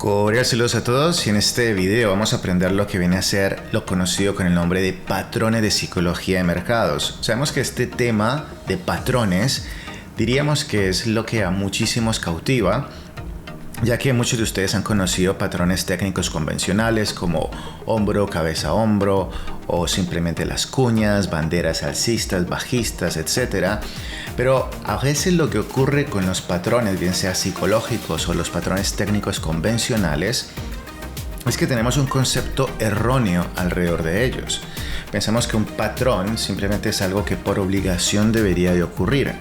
Cordial saludos a todos y en este video vamos a aprender lo que viene a ser lo conocido con el nombre de patrones de psicología de mercados. Sabemos que este tema de patrones diríamos que es lo que a muchísimos cautiva, ya que muchos de ustedes han conocido patrones técnicos convencionales como hombro, cabeza, hombro o simplemente las cuñas, banderas alcistas, bajistas, etc. Pero a veces lo que ocurre con los patrones, bien sea psicológicos o los patrones técnicos convencionales, es que tenemos un concepto erróneo alrededor de ellos. Pensamos que un patrón simplemente es algo que por obligación debería de ocurrir.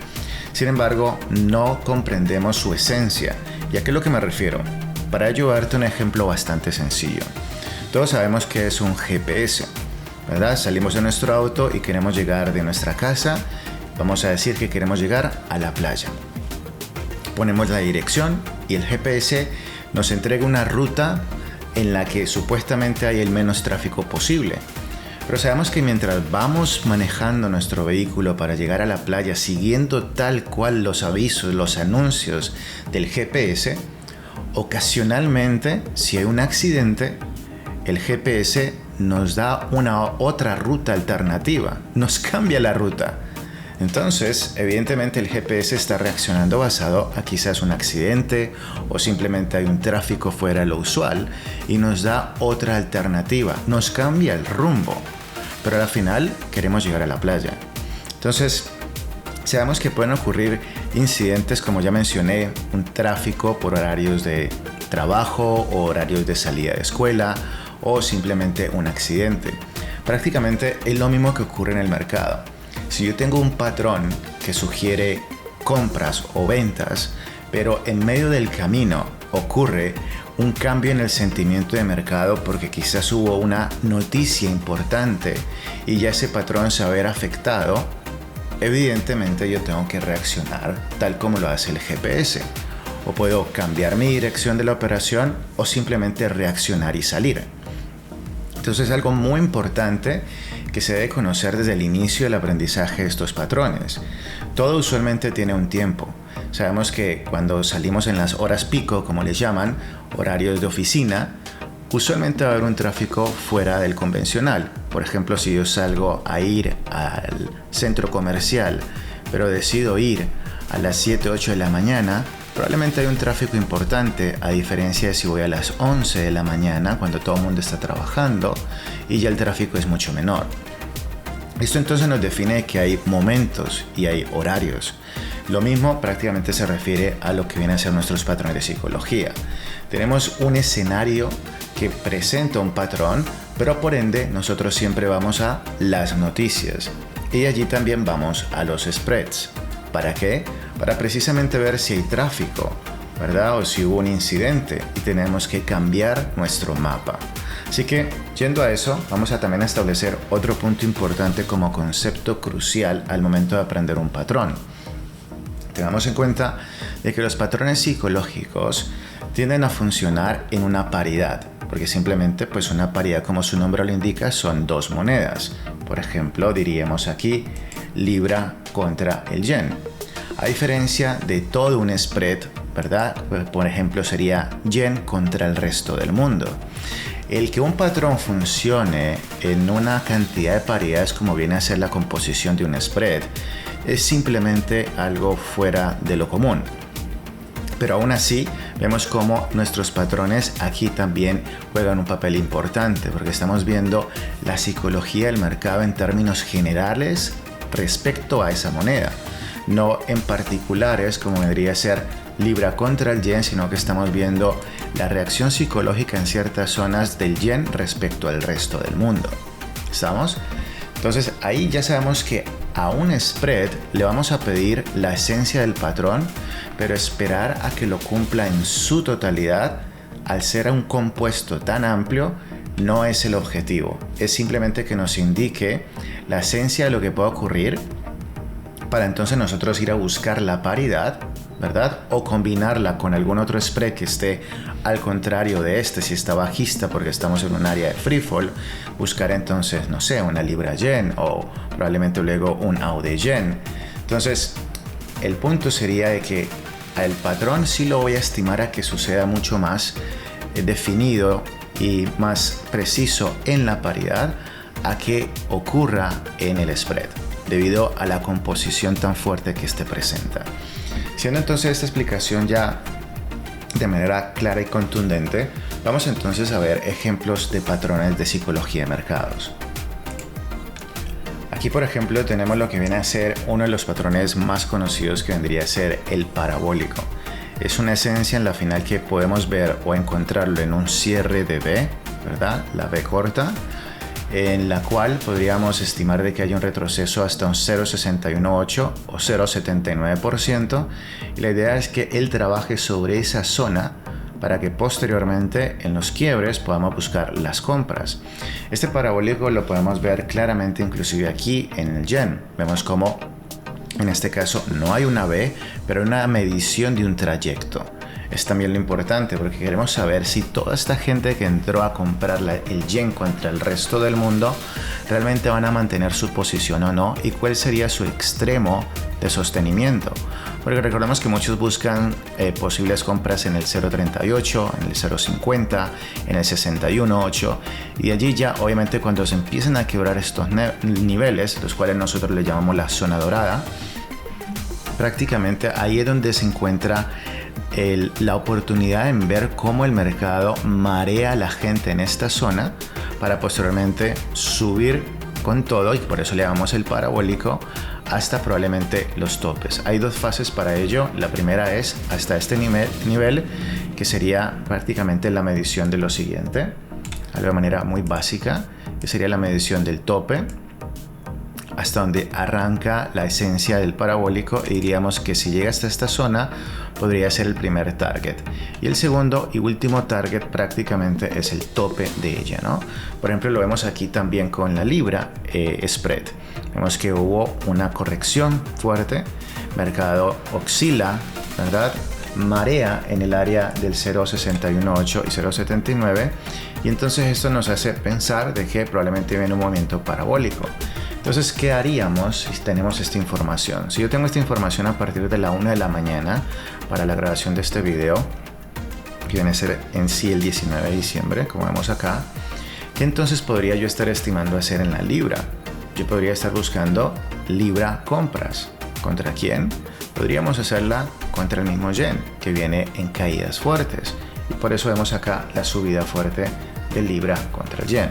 Sin embargo, no comprendemos su esencia. ¿Y a qué es lo que me refiero? Para ello, darte un ejemplo bastante sencillo. Todos sabemos que es un GPS, ¿verdad? Salimos de nuestro auto y queremos llegar de nuestra casa. Vamos a decir que queremos llegar a la playa. Ponemos la dirección y el GPS nos entrega una ruta en la que supuestamente hay el menos tráfico posible. Pero sabemos que mientras vamos manejando nuestro vehículo para llegar a la playa siguiendo tal cual los avisos, los anuncios del GPS, ocasionalmente, si hay un accidente, el GPS nos da una otra ruta alternativa, nos cambia la ruta. Entonces, evidentemente el GPS está reaccionando basado a quizás un accidente o simplemente hay un tráfico fuera de lo usual y nos da otra alternativa, nos cambia el rumbo. Pero al final queremos llegar a la playa. Entonces, sabemos que pueden ocurrir incidentes, como ya mencioné, un tráfico por horarios de trabajo o horarios de salida de escuela o simplemente un accidente. Prácticamente es lo mismo que ocurre en el mercado. Si yo tengo un patrón que sugiere compras o ventas, pero en medio del camino ocurre un cambio en el sentimiento de mercado porque quizás hubo una noticia importante y ya ese patrón se va a ver afectado, evidentemente yo tengo que reaccionar tal como lo hace el GPS. O puedo cambiar mi dirección de la operación o simplemente reaccionar y salir. Entonces es algo muy importante que se debe conocer desde el inicio del aprendizaje de estos patrones. Todo usualmente tiene un tiempo. Sabemos que cuando salimos en las horas pico, como les llaman, horarios de oficina, usualmente va a haber un tráfico fuera del convencional. Por ejemplo, si yo salgo a ir al centro comercial, pero decido ir a las 7, 8 de la mañana, probablemente hay un tráfico importante, a diferencia de si voy a las 11 de la mañana, cuando todo el mundo está trabajando, y ya el tráfico es mucho menor. Esto entonces nos define que hay momentos y hay horarios. Lo mismo prácticamente se refiere a lo que vienen a ser nuestros patrones de psicología. Tenemos un escenario que presenta un patrón, pero por ende nosotros siempre vamos a las noticias. Y allí también vamos a los spreads. ¿Para qué? Para precisamente ver si hay tráfico, ¿verdad? O si hubo un incidente y tenemos que cambiar nuestro mapa. Así que, yendo a eso, vamos a también establecer otro punto importante como concepto crucial al momento de aprender un patrón. Tengamos en cuenta de que los patrones psicológicos tienden a funcionar en una paridad, porque simplemente pues una paridad, como su nombre lo indica, son dos monedas. Por ejemplo, diríamos aquí libra contra el yen. A diferencia de todo un spread, ¿verdad? Por ejemplo, sería yen contra el resto del mundo. El que un patrón funcione en una cantidad de paridades como viene a ser la composición de un spread es simplemente algo fuera de lo común. Pero aún así, vemos cómo nuestros patrones aquí también juegan un papel importante porque estamos viendo la psicología del mercado en términos generales respecto a esa moneda. No en particulares como debería ser libra contra el yen, sino que estamos viendo la reacción psicológica en ciertas zonas del yen respecto al resto del mundo. ¿Estamos? Entonces ahí ya sabemos que a un spread le vamos a pedir la esencia del patrón, pero esperar a que lo cumpla en su totalidad. Al ser un compuesto tan amplio, no es el objetivo. Es simplemente que nos indique la esencia de lo que puede ocurrir para entonces nosotros ir a buscar la paridad, ¿verdad? O combinarla con algún otro spread que esté al contrario de este, si está bajista porque estamos en un área de free fall, buscar entonces, no sé, una libra yen o probablemente luego un AUD yen. Entonces, el punto sería de que el patrón sí lo voy a estimar a que suceda mucho más definido y más preciso en la paridad a que ocurra en el spread, debido a la composición tan fuerte que este presenta. Siendo entonces esta explicación ya de manera clara y contundente, vamos entonces a ver ejemplos de patrones de psicología de mercados. Aquí, por ejemplo, tenemos lo que viene a ser uno de los patrones más conocidos, que vendría a ser el parabólico. Es una esencia en la final que podemos ver o encontrarlo en un cierre de B, ¿verdad? La B corta, en la cual podríamos estimar de que hay un retroceso hasta un 0,618 o 0,79%, y la idea es que él trabaje sobre esa zona para que posteriormente en los quiebres podamos buscar las compras. Este parabólico lo podemos ver claramente inclusive aquí en el yen. Vemos como en este caso no hay una B, pero una medición de un trayecto. Es también lo importante porque queremos saber si toda esta gente que entró a comprar el yen contra el resto del mundo realmente van a mantener su posición o no, y cuál sería su extremo de sostenimiento. Porque recordemos que muchos buscan posibles compras en el 0.38, en el 0.50, en el 61.8, y allí ya obviamente cuando se empiezan a quebrar estos niveles, los cuales nosotros le llamamos la zona dorada, prácticamente ahí es donde se encuentra la oportunidad en ver cómo el mercado marea a la gente en esta zona para posteriormente subir con todo, y por eso le llamamos el parabólico, hasta probablemente los topes. Hay dos fases para ello. La primera es hasta este nivel, que sería prácticamente la medición de lo siguiente, de manera muy básica, que sería la medición del tope, hasta donde arranca la esencia del parabólico, y diríamos que si llega hasta esta zona podría ser el primer target, y el segundo y último target prácticamente es el tope de ella, ¿no? Por ejemplo, lo vemos aquí también con la libra spread. Vemos que hubo una corrección fuerte, mercado oscila, ¿verdad? Marea en el área del 0.618 y 0.79, y entonces esto nos hace pensar de que probablemente viene un movimiento parabólico. Entonces, ¿qué haríamos si tenemos esta información? Si yo tengo esta información a partir de la 1 de la mañana para la grabación de este video, que viene a ser en sí el 19 de diciembre, como vemos acá, ¿qué entonces podría yo estar estimando hacer en la libra? Yo podría estar buscando libra compras. ¿Contra quién? Podríamos hacerla contra el mismo yen, que viene en caídas fuertes, y por eso vemos acá la subida fuerte de libra contra el yen.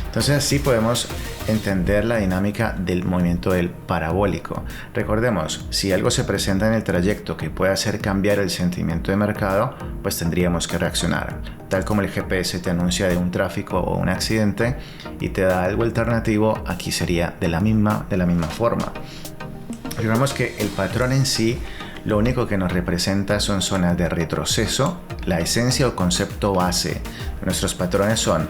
Entonces así podemos entender la dinámica del movimiento del parabólico. Recordemos, si algo se presenta en el trayecto que puede hacer cambiar el sentimiento de mercado, pues tendríamos que reaccionar. Tal como el GPS te anuncia de un tráfico o un accidente y te da algo alternativo, aquí sería de la misma forma. Recordemos que el patrón en sí lo único que nos representa son zonas de retroceso. La esencia o concepto base de nuestros patrones son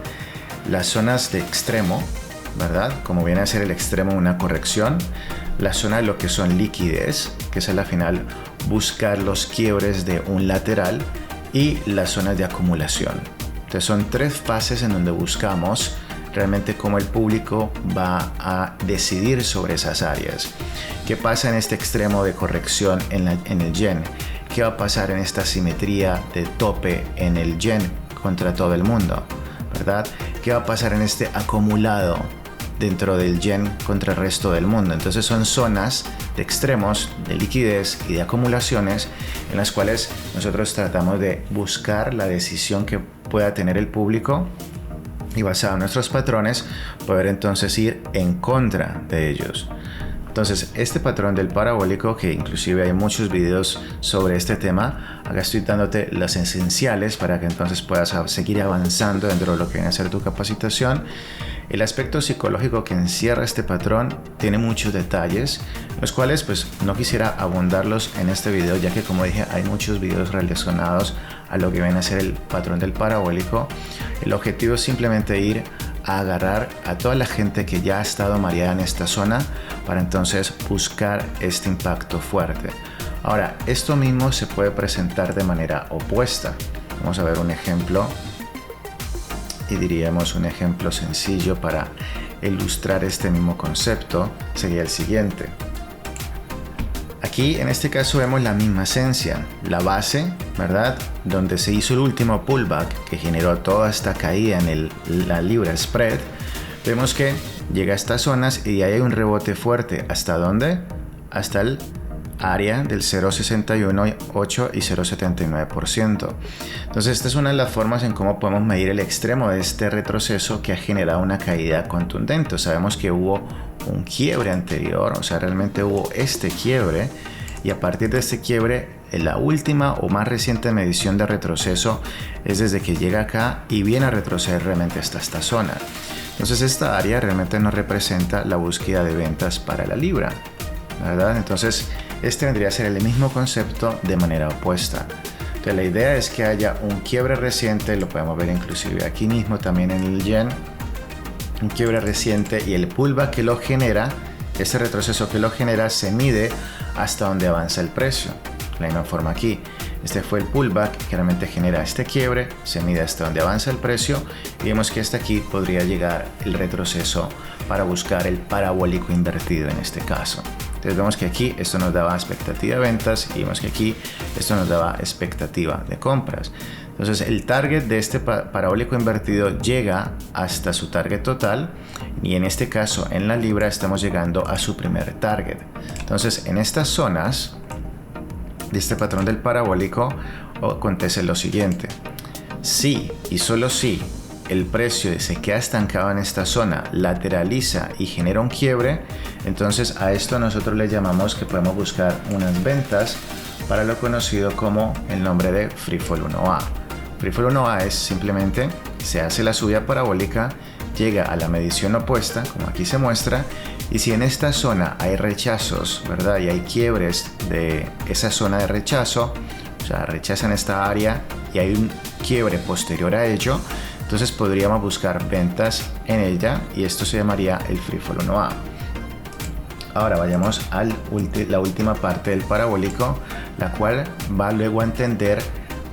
las zonas de extremo, ¿verdad? Como viene a ser el extremo de una corrección, la zona de lo que son liquidez, que es a la final buscar los quiebres de un lateral, y las zonas de acumulación. Entonces son tres fases en donde buscamos realmente cómo el público va a decidir sobre esas áreas. ¿Qué pasa en este extremo de corrección en el yen? ¿Qué va a pasar en esta simetría de tope en el yen contra todo el mundo? ¿Verdad? ¿Qué va a pasar en este acumulado dentro del yen contra el resto del mundo? Entonces son zonas de extremos, de liquidez y de acumulaciones en las cuales nosotros tratamos de buscar la decisión que pueda tener el público, y basado en nuestros patrones poder entonces ir en contra de ellos. Entonces, este patrón del parabólico, que inclusive hay muchos videos sobre este tema, acá estoy dándote las esenciales para que entonces puedas seguir avanzando dentro de lo que viene a ser tu capacitación. El aspecto psicológico que encierra este patrón tiene muchos detalles, los cuales pues no quisiera abundarlos en este video, ya que como dije hay muchos videos relacionados a lo que viene a ser el patrón del parabólico. El objetivo es simplemente ir a agarrar a toda la gente que ya ha estado mareada en esta zona para entonces buscar este impacto fuerte. Ahora, esto mismo se puede presentar de manera opuesta. Vamos a ver un ejemplo, y diríamos un ejemplo sencillo para ilustrar este mismo concepto sería el siguiente. Aquí en este caso vemos la misma esencia, la base, ¿verdad? Donde se hizo el último pullback que generó toda esta caída en la libra spread. Vemos que llega a estas zonas y ahí hay un rebote fuerte. ¿Hasta dónde? Hasta el área del 0,618 y 0,79%. Entonces esta es una de las formas en cómo podemos medir el extremo de este retroceso que ha generado una caída contundente. Sabemos que hubo un quiebre anterior, o sea, realmente hubo este quiebre, y a partir de este quiebre, la última o más reciente medición de retroceso es desde que llega acá y viene a retroceder realmente hasta esta zona. Entonces esta área realmente nos representa la búsqueda de ventas para la libra, ¿verdad? Entonces este vendría a ser el mismo concepto de manera opuesta. Entonces la idea es que haya un quiebre reciente, lo podemos ver inclusive aquí mismo también en el yen, un quiebre reciente, y el pullback que lo genera, ese retroceso que lo genera, se mide hasta donde avanza el precio. De la misma forma aquí, este fue el pullback que realmente genera este quiebre, se mide hasta donde avanza el precio y vemos que hasta aquí podría llegar el retroceso para buscar el parabólico invertido en este caso. Entonces vemos que aquí esto nos daba expectativa de ventas y vemos que aquí esto nos daba expectativa de compras. Entonces el target de este parabólico invertido llega hasta su target total y en este caso en la libra estamos llegando a su primer target. Entonces en estas zonas de este patrón del parabólico acontece lo siguiente: si y solo si el precio se queda estancado en esta zona, lateraliza y genera un quiebre, entonces a esto nosotros le llamamos que podemos buscar unas ventas para lo conocido como el nombre de Free Fall 1A. Free Fall 1A es simplemente, se hace la subida parabólica, llega a la medición opuesta, como aquí se muestra, y si en esta zona hay rechazos, ¿verdad? Y hay quiebres de esa zona de rechazo, o sea, rechazan esta área y hay un quiebre posterior a ello, entonces podríamos buscar ventas en ella y esto se llamaría el Free Fall 1A. Ahora vayamos a la última parte del parabólico, la cual va luego a entender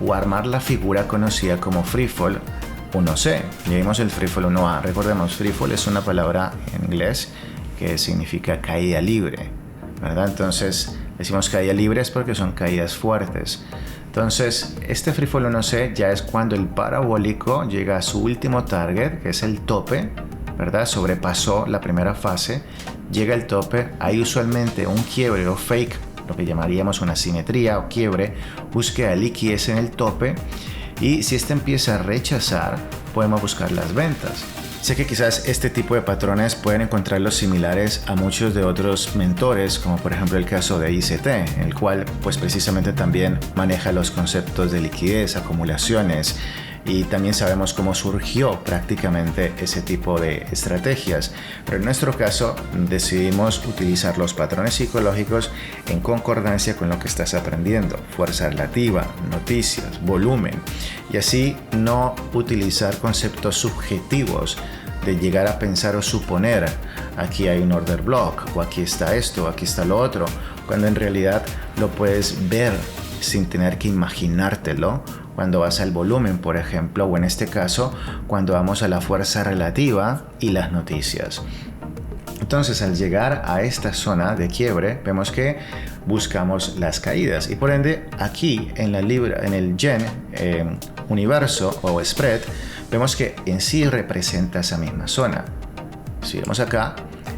o armar la figura conocida como Free Fall 1C. Ya vimos el Free Fall 1A. Recordemos, Free Fall es una palabra en inglés que significa caída libre, ¿verdad? Entonces decimos caída libre es porque son caídas fuertes. Entonces este Free Fall 1C ya es cuando el parabólico llega a su último target, que es el tope, ¿verdad? Sobrepasó la primera fase, llega el tope, hay usualmente un quiebre o fake, lo que llamaríamos una simetría o quiebre, búsqueda de liquidez en el tope, y si este empieza a rechazar, podemos buscar las ventas. Sé que quizás este tipo de patrones pueden encontrarlos similares a muchos de otros mentores, como por ejemplo el caso de ICT, en el cual pues precisamente también maneja los conceptos de liquidez, acumulaciones, y también sabemos cómo surgió prácticamente ese tipo de estrategias. Pero en nuestro caso decidimos utilizar los patrones psicológicos en concordancia con lo que estás aprendiendo: fuerza relativa, noticias, volumen, y así no utilizar conceptos subjetivos de llegar a pensar o suponer aquí hay un order block, o aquí está esto, o aquí está lo otro, cuando en realidad lo puedes ver sin tener que imaginártelo cuando vas al volumen, por ejemplo, o en este caso cuando vamos a la fuerza relativa y las noticias. Entonces, al llegar a esta zona de quiebre, vemos que buscamos las caídas y por ende aquí en la libra, en el yen universo o spread, vemos que en sí representa esa misma zona. Si vemos acá,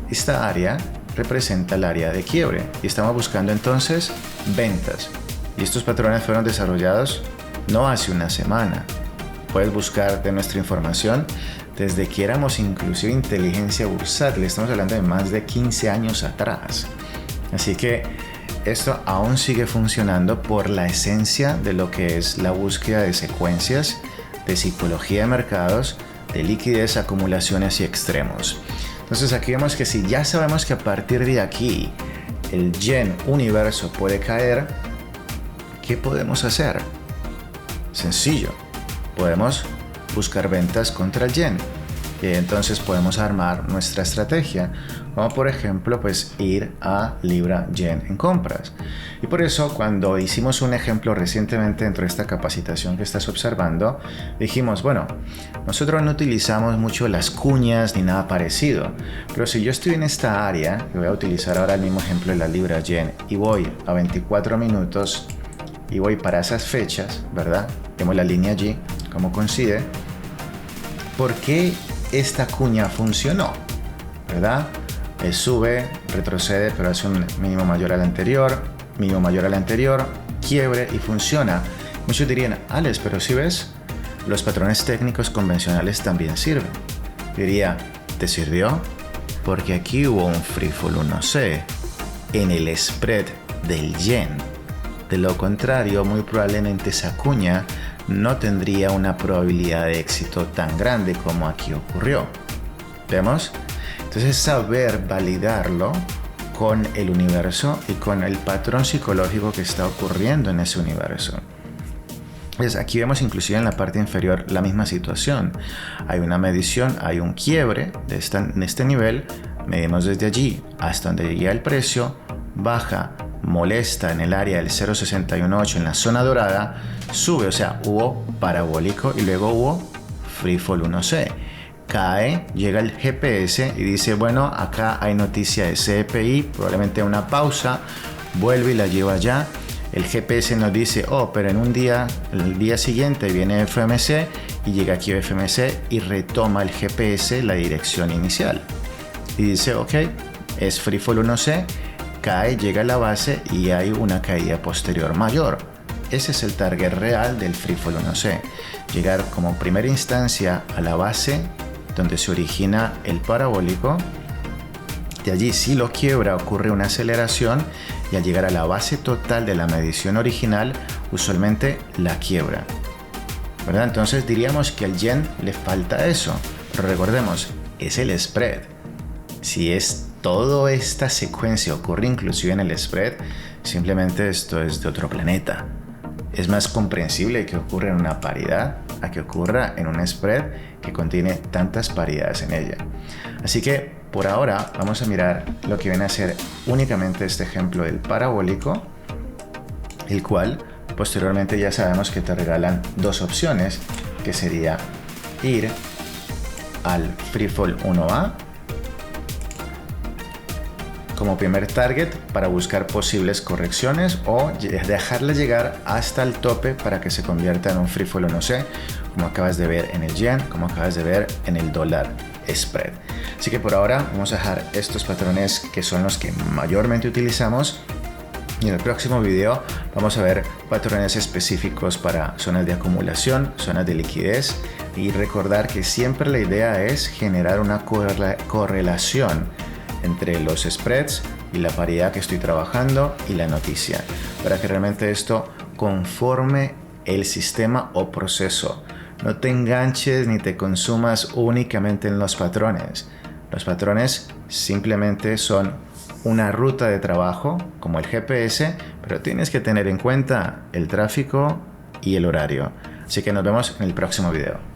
esta área representa el área de quiebre y estamos buscando entonces ventas. Y estos patrones fueron desarrollados no hace una semana. Puedes buscar de nuestra información desde que éramos inclusive inteligencia bursátil. Estamos hablando de más de 15 años atrás. Así que esto aún sigue funcionando por la esencia de lo que es la búsqueda de secuencias, de psicología de mercados, de liquidez, acumulaciones y extremos. Entonces aquí vemos que si ya sabemos que a partir de aquí el yen universo puede caer, ¿qué podemos hacer? Sencillo, podemos buscar ventas contra el yen. Y entonces podemos armar nuestra estrategia, como por ejemplo pues ir a Libra Yen en compras. Y por eso cuando hicimos un ejemplo recientemente dentro de esta capacitación que estás observando, dijimos, bueno, nosotros no utilizamos mucho las cuñas ni nada parecido, pero si yo estoy en esta área, que voy a utilizar ahora el mismo ejemplo de la Libra Yen, y voy a 24 minutos y voy para esas fechas, ¿verdad? Tengo la línea allí, como coincide. ¿Por qué esta cuña funcionó? ¿Verdad? Sube, retrocede, pero hace un mínimo mayor al anterior, quiebre y funciona. Muchos dirían, Alex, pero si ves, los patrones técnicos convencionales también sirven. Diría, ¿te sirvió? Porque aquí hubo un free fall 1C en el spread del yen. De lo contrario, muy probablemente esa cuña no tendría una probabilidad de éxito tan grande como aquí ocurrió. ¿Vemos? Entonces saber validarlo con el universo y con el patrón psicológico que está ocurriendo en ese universo. Pues aquí vemos inclusive en la parte inferior la misma situación. Hay una medición, hay un quiebre en este nivel, medimos desde allí hasta donde llega el precio, baja, molesta en el área del 0.618 en la zona dorada, sube, o sea, hubo parabólico y luego hubo free fall 1C. Cae, llega el GPS y dice, bueno, acá hay noticia de CPI, probablemente una pausa, vuelve y la lleva allá. El GPS nos dice, oh, pero en un día, el día siguiente viene FMC y llega aquí FMC y retoma el GPS la dirección inicial. Y dice, ok, es free fall 1C, cae, llega a la base y hay una caída posterior mayor. Ese es el target real del free fall 1C. Llegar como primera instancia a la base donde se origina el parabólico. De allí, si lo quiebra, ocurre una aceleración y al llegar a la base total de la medición original, usualmente la quiebra, ¿verdad? Entonces diríamos que al yen le falta eso, pero recordemos, es el spread. Si es toda esta secuencia ocurre inclusive en el spread, simplemente esto es de otro planeta. Es más comprensible que ocurra en una paridad a que ocurra en un spread que contiene tantas paridades en ella. Así que por ahora vamos a mirar lo que viene a ser únicamente este ejemplo del parabólico, el cual posteriormente ya sabemos que te regalan dos opciones, que sería ir al free fall 1A como primer target para buscar posibles correcciones o dejarle llegar hasta el tope para que se convierta en un free fall 1C, como acabas de ver en el yen, como acabas de ver en el dólar spread. Así que por ahora vamos a dejar estos patrones que son los que mayormente utilizamos y en el próximo video vamos a ver patrones específicos para zonas de acumulación, zonas de liquidez y recordar que siempre la idea es generar una correlación entre los spreads y la paridad que estoy trabajando y la noticia, para que realmente esto conforme el sistema o proceso. No te enganches ni te consumas únicamente en los patrones. Los patrones simplemente son una ruta de trabajo como el GPS, pero tienes que tener en cuenta el tráfico y el horario. Así que nos vemos en el próximo video.